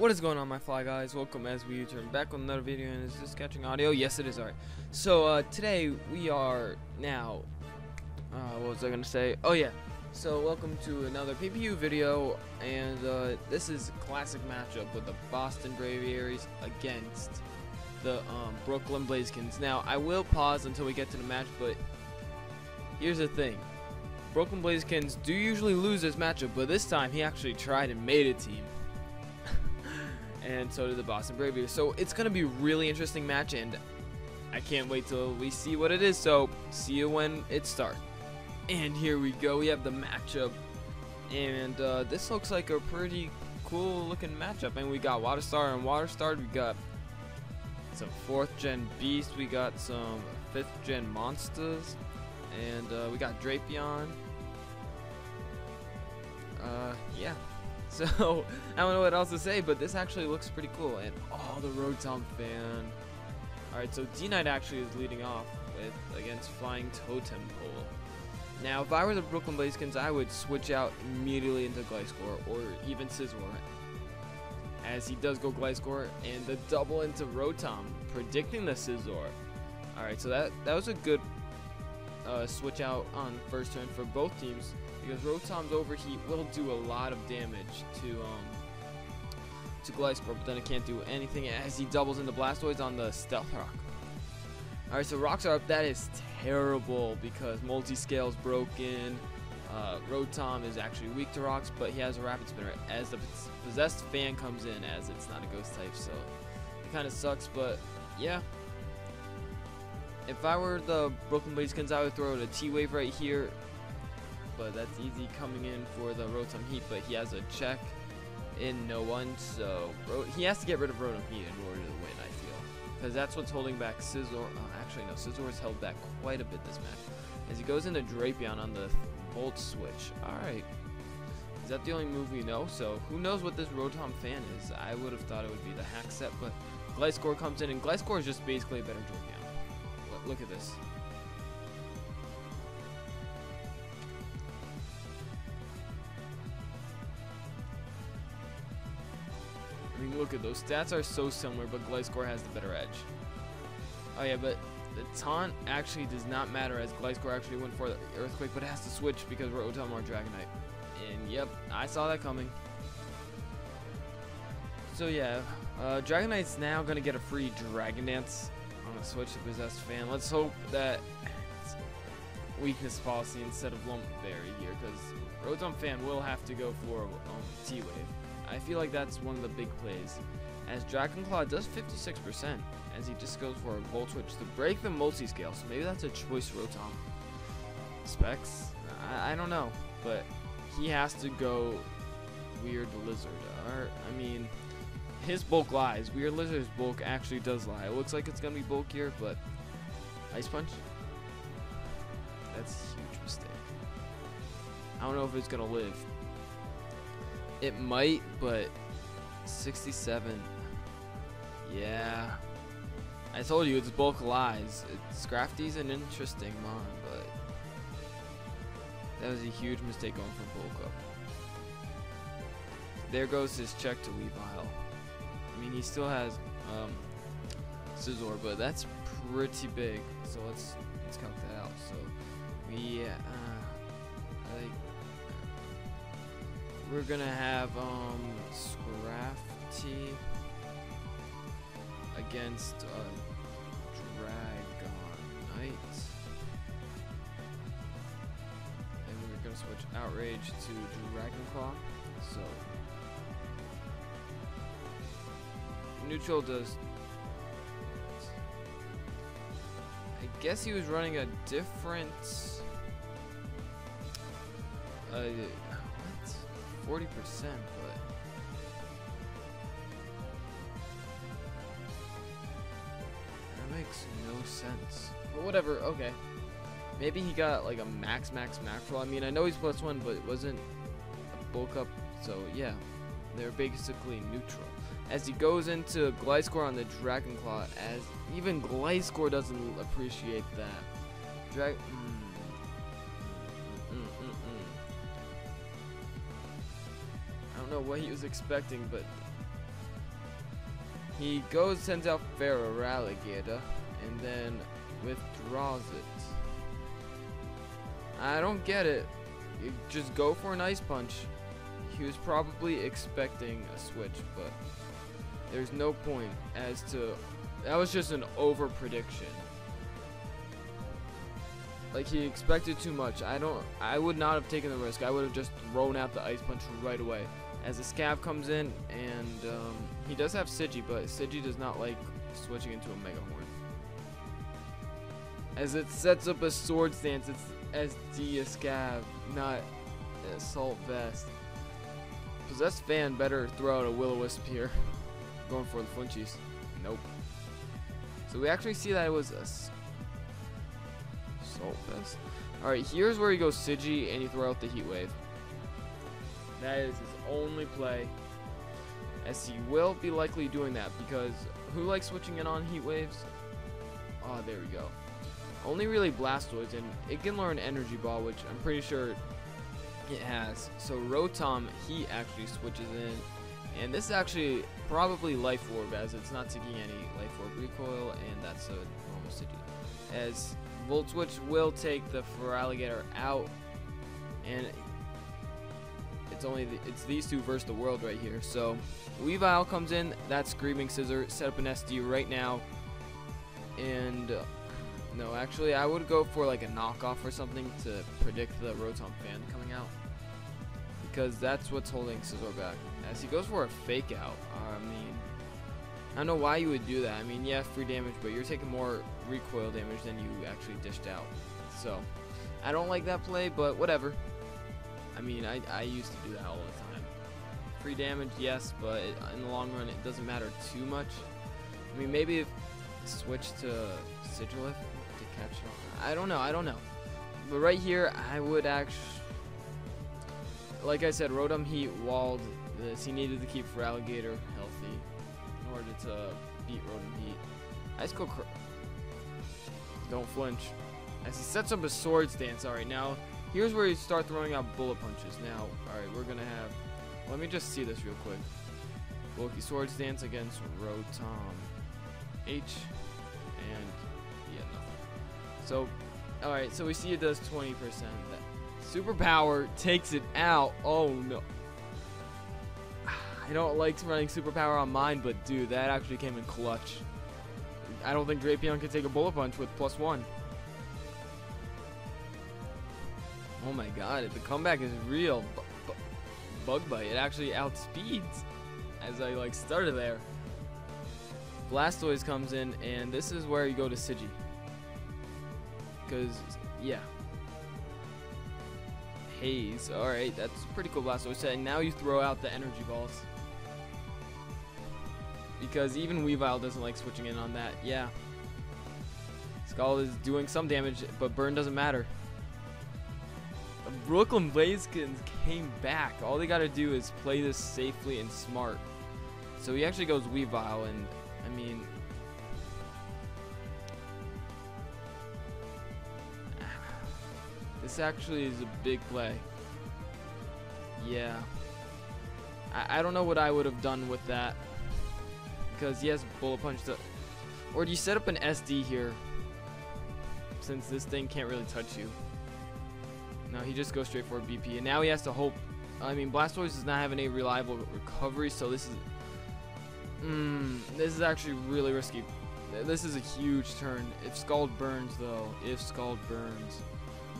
What is going on, my fly guys? Welcome as we return back with another video. And is this catching audio? Yes, it is. Alright, so today we are now what was I gonna say? Oh yeah, so welcome to another PPU video, and this is a classic matchup with the Boston Braviarys against the Brooklyn Blazikens. Now I will pause until we get to the match, but here's the thing: Brooklyn Blazikens do usually lose this matchup, but this time he actually tried and made a team. And so did the Boston Braviarys. So it's going to be a really interesting match, and I can't wait till we see what it is. So see you when it starts. And here we go. We have the matchup, and this looks like a pretty cool looking matchup. And we got Waterstar and Waterstar. We got some 4th gen Beast. We got some 5th gen Monsters, and we got Braviarys. Yeah. So, I don't know what else to say, but this actually looks pretty cool. And, oh, the Rotom fan. Alright, so D-Knight actually is leading off against Flying Totem Pole. Now, if I were the Brooklyn Blazikens, I would switch out immediately into Gliscor or even Scizor, as he does go Gliscor, and the double into Rotom, predicting the Scizor. Alright, so that was a good switch out on first turn for both teams, because Rotom's Overheat will do a lot of damage to Gliscor, but then it can't do anything as he doubles into Blastoise on the Stealth Rock. Alright, so rocks are up. That is terrible because multi-scale's broken. Rotom is actually weak to rocks, but he has a Rapid Spinner as the Possessed Fan comes in, as it's not a ghost type, so it kind of sucks, but yeah. If I were the Brooklyn Blazikens, I would throw out a T-Wave right here, but that's easy coming in for the Rotom Heat, but he has a check in no one, so he has to get rid of Rotom Heat in order to win, I feel, because that's what's holding back Scizor. Actually, no, Scizor is held back quite a bit this match, as he goes into Braviarys on the Volt Switch. Alright, is that the only move we know? So who knows what this Rotom fan is? I would have thought it would be the Hack Set, but Gliscor comes in, and Gliscor is just basically a better Braviarys. Look at this. I mean, look at those stats are so similar, but Gliscor has the better edge. Oh yeah, but the taunt actually does not matter, as Gliscor actually went for the Earthquake, but it has to switch because Rotom or Dragonite. And yep, I saw that coming. So yeah, Dragonite's now gonna get a free Dragon Dance on a switch to Possessed Fan. Let's hope that it's weakness policy instead of Lump Berry here, because Rotom Fan will have to go for T-Wave. I feel like that's one of the big plays, as Dragon Claw does 56%, as he just goes for a Volt Switch to break the multi-scale, so maybe that's a choice Rotom. Specs? I don't know, but he has to go Weird Lizard. I mean, his bulk lies. Weird Lizard's bulk actually does lie. It looks like it's gonna be bulkier, but Ice Punch? That's a huge mistake. I don't know if it's gonna live. It might, but 67. Yeah. I told you it's bulk lies. Scrafty's an interesting mon, but that was a huge mistake going for bulk up. There goes his check to Weavile. I mean, he still has Scizor, but that's pretty big. So let's count that out. So we we're gonna have Scrafty against Dragonite, and we're gonna switch Outrage to Dragonclaw. So neutral does. I guess he was running a different. What? 40%, but that makes no sense. But whatever. Okay. Maybe he got like a max roll. I mean, I know he's +1, but it wasn't a bulk up. So yeah, they're basically neutral. As he goes into Gliscor on the Dragon Claw, as even Gliscor doesn't appreciate that. I don't know what he was expecting, but He sends out Feraligatr, and then withdraws it. I don't get it. You just go for an Ice Punch. He was probably expecting a switch, but there's no point as to... That was just an over prediction. Like, he expected too much. I would not have taken the risk. I would have just thrown out the Ice Punch right away. As the Scav comes in, and he does have Sigi, but Sigi does not like switching into a Mega Horn. As it sets up a Sword Stance, it's SD a Scav, not Assault Vest. Possessed Fan better throw out a Will-O-Wisp here. Going for the flinchies. Nope. So we actually see that it was a Assault Vest. Alright, here's where he goes Sigi and you throw out the Heat Wave. That is his only play. As he will be likely doing that because who likes switching in on Heat Waves? Oh, there we go. Only really Blastoise, and it can learn Energy Ball, which I'm pretty sure it has. So Rotom, he actually switches in, and this is actually probably Life Orb, as it's not taking any Life Orb recoil, and that's a normal Sigi. As Volt Switch will take the Feraligatr out, and it's these two versus the world right here. So Weavile comes in, that Screaming Scissor, set up an SD right now, and no, actually I would go for like a knockoff or something to predict the Rotom Fan coming out, because that's what's holding Scizor back. As he goes for a Fake Out, I mean, I don't know why you would do that. I mean, yeah, free damage, but you're taking more recoil damage than you actually dished out. So I don't like that play, but whatever. I mean, I used to do that all the time. Free damage, yes, but in the long run, it doesn't matter too much. I mean, maybe if switch to Sigilif to catch it. I don't know. But right here, I would actually, like I said, Rotom Heat walled this. He needed to keep Feraligatr healthy in order to beat Rotom Heat. Ice Cold don't flinch. As he sets up a Sword Stance. Alright, now here's where you start throwing out Bullet Punches. Now, alright, we're gonna have, let me just see this real quick. Loki Sword Stance against Rotom H, and yeah, nothing. So, alright, so we see it does 20%. That Superpower takes it out. Oh no. I don't like running Superpower on mine, but dude, that actually came in clutch. I don't think Drapion can take a Bullet Punch with +1. Oh my god, the comeback is real. Bug Bite, it actually outspeeds as I like started there. Blastoise comes in, and this is where you go to Sigi. Because, yeah. Haze, alright, that's pretty cool Blastoise. And now you throw out the Energy Balls. Because even Weavile doesn't like switching in on that, yeah. Skull is doing some damage, but burn doesn't matter. Brooklyn Blazikens came back. All they gotta do is play this safely and smart. So he actually goes Weavile, and I mean, this actually is a big play. Yeah. I don't know what I would have done with that. Because he has Bullet Punch to, or do you set up an SD here? Since this thing can't really touch you. No, he just goes straight for a BP, and now he has to hope. I mean, Blastoise does not have any reliable recovery, so this is actually really risky. This is a huge turn. If Scald burns, though,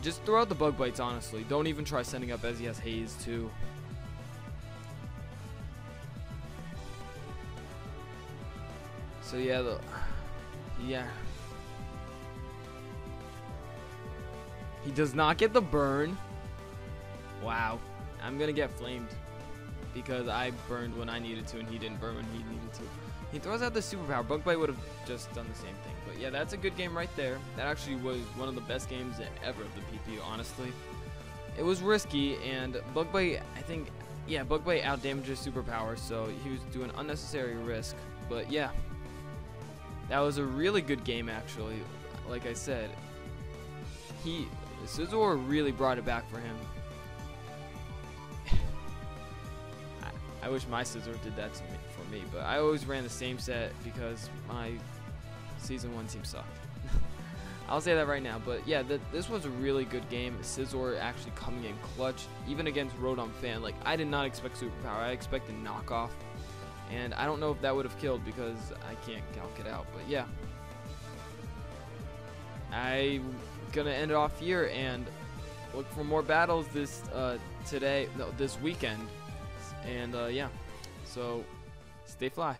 just throw out the Bug Bites, honestly. Don't even try sending up, as he has Haze, too. So, yeah, he does not get the burn. Wow. I'm going to get flamed because I burned when I needed to and he didn't burn when he needed to. He throws out the Superpower. Bug Bite would have just done the same thing. But yeah, that's a good game right there. That actually was one of the best games ever of the PPU, honestly. It was risky, and Bug Bite, I think, yeah, Bug Bite outdamages Superpower, so he was doing unnecessary risk. But yeah, that was a really good game, actually. Like I said, Scizor really brought it back for him. I wish my Scizor did that to me, for me, but I always ran the same set because my Season 1 team sucked. I'll say that right now, but yeah, this was a really good game. Scizor actually coming in clutch, even against Rotom Fan. Like, I did not expect Superpower. I expected knockoff, and I don't know if that would have killed because I can't calc it out, but yeah. I'm gonna end it off here and look for more battles this this weekend, and yeah, so stay fly.